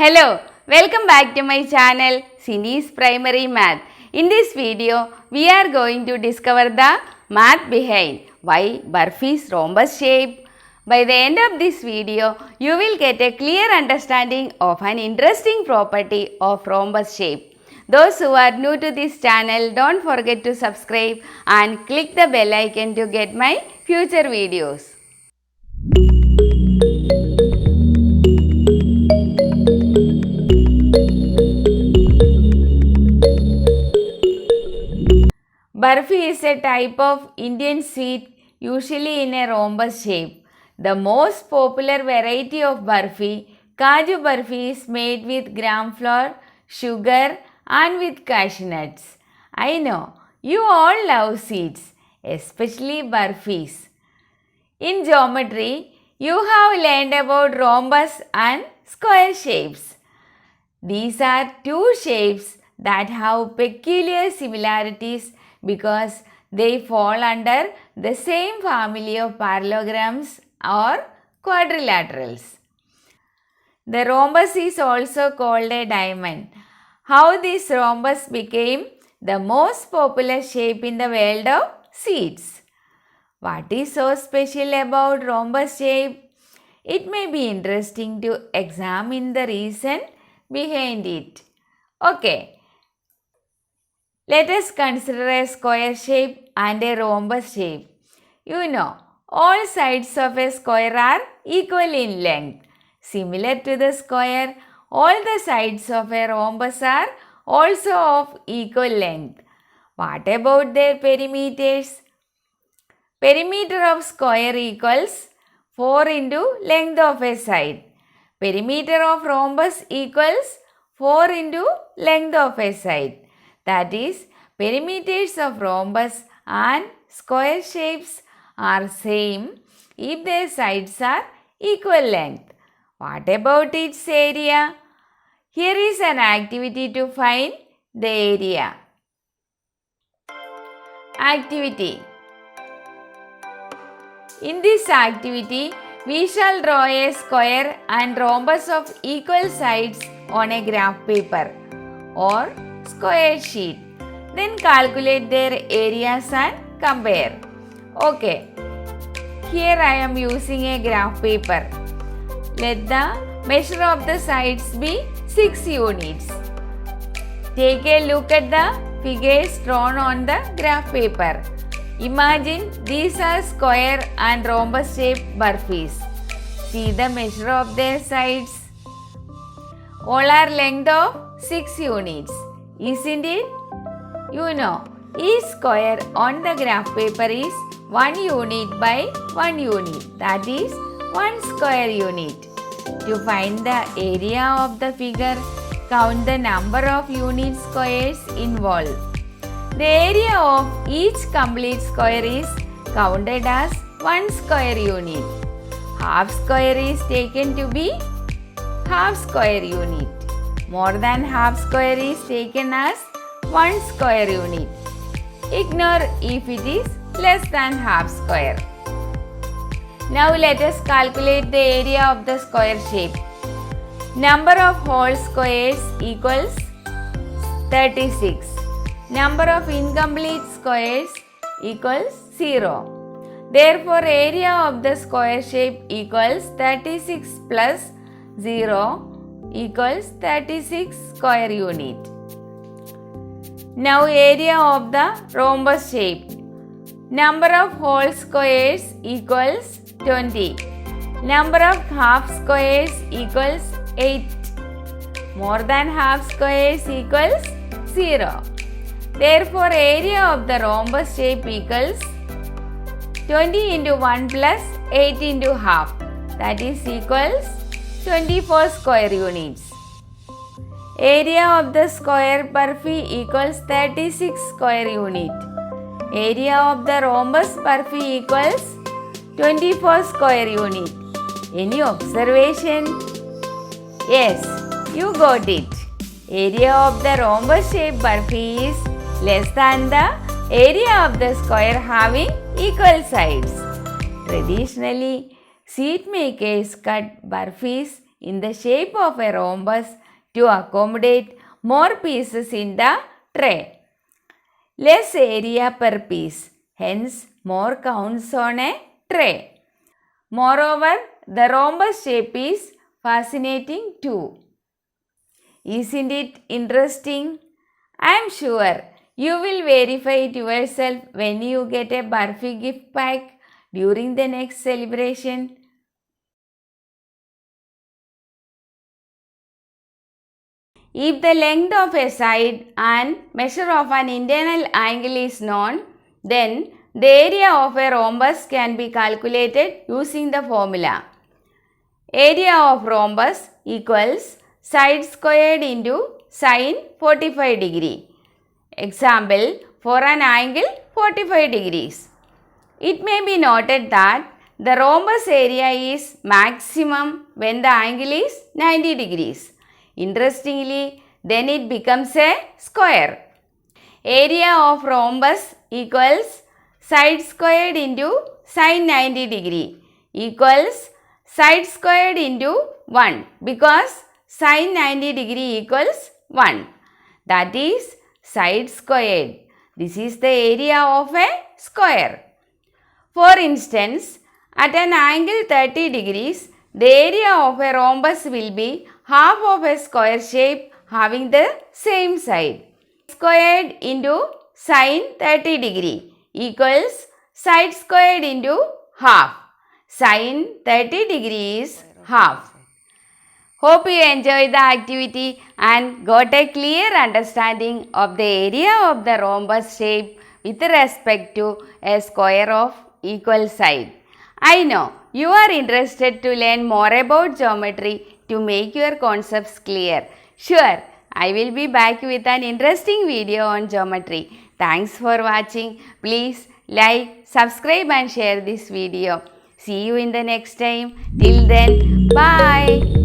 Hello, welcome back to my channel Cindy's Primary Math. In this video, we are going to discover the math behind why Barfi is rhombus shape. By the end of this video, you will get a clear understanding of an interesting property of rhombus shape. Those who are new to this channel, don't forget to subscribe and click the bell icon to get my future videos. Barfi is a type of Indian sweet usually in a rhombus shape. The most popular variety of barfi, Kaju barfi, is made with gram flour, sugar and with cashew nuts. I know you all love sweets, especially barfis. In geometry, you have learned about rhombus and square shapes. These are two shapes that have peculiar similarities because they fall under the same family of parallelograms or quadrilaterals. The rhombus is also called a diamond. How this rhombus became the most popular shape in the world of sweets? What is so special about rhombus shape? It may be interesting to examine the reason behind it. Okay. Let us consider a square shape and a rhombus shape. You know, all sides of a square are equal in length. Similar to the square, all the sides of a rhombus are also of equal length. What about their perimeters? Perimeter of square equals 4 into length of a side. Perimeter of rhombus equals 4 into length of a side. That is, perimeters of rhombus and square shapes are same if their sides are equal length. What about its area? Here is an activity to find the area. Activity. In this activity, we shall draw a square and rhombus of equal sides on a graph paper or square sheet. Then calculate their areas and compare. Okay, here I am using a graph paper. Let the measure of the sides be 6 units. Take a look at the figures drawn on the graph paper. Imagine these are square and rhombus shaped barfis. See the measure of their sides. All are length of 6 units. Isn't it? You know, each square on the graph paper is 1 unit by 1 unit. That is 1 square unit. To find the area of the figure, count the number of unit squares involved. The area of each complete square is counted as 1 square unit. Half square is taken to be half square unit. More than half square is taken as 1 square unit. Ignore if it is less than half square. Now let us calculate the area of the square shape. Number of whole squares equals 36. Number of incomplete squares equals 0. Therefore, area of the square shape equals 36 plus 0 equals 36 square unit. Now area of the rhombus shape. Number of whole squares equals 20. Number of half squares equals 8. More than half squares equals 0. Therefore, area of the rhombus shape equals 20 into 1 plus 8 into half. That is equals 24 square units. Area of the square barfi equals 36 square unit. Area of the rhombus barfi equals 24 square unit. Any observation? Yes, you got it. Area of the rhombus shaped barfi is less than the area of the square having equal sides. Traditionally, sweet makers cut barfis in the shape of a rhombus to accommodate more pieces in the tray. Less area per piece, hence more counts on a tray. Moreover, the rhombus shape is fascinating too. Isn't it interesting? I am sure you will verify it yourself when you get a Barfi gift pack during the next celebration. If the length of a side and measure of an internal angle is known, then the area of a rhombus can be calculated using the formula. Area of rhombus equals side squared into sine 45 degree. Example, for an angle 45 degrees. It may be noted that the rhombus area is maximum when the angle is 90 degrees. Interestingly, then it becomes a square. Area of rhombus equals side squared into sine 90 degree equals side squared into 1 because sine 90 degree equals 1. That is side squared. This is the area of a square. For instance, at an angle 30 degrees, the area of a rhombus will be half of a square shape having the same side. Squared into sine 30 degree equals side squared into half. Sine 30 degree is half. Hope you enjoyed the activity and got a clear understanding of the area of the rhombus shape with respect to a square of equal side. I know you are interested to learn more about geometry to make your concepts clear. Sure, I will be back with an interesting video on geometry. Thanks for watching. Please like, subscribe and share this video. See you in the next time. Till then, bye.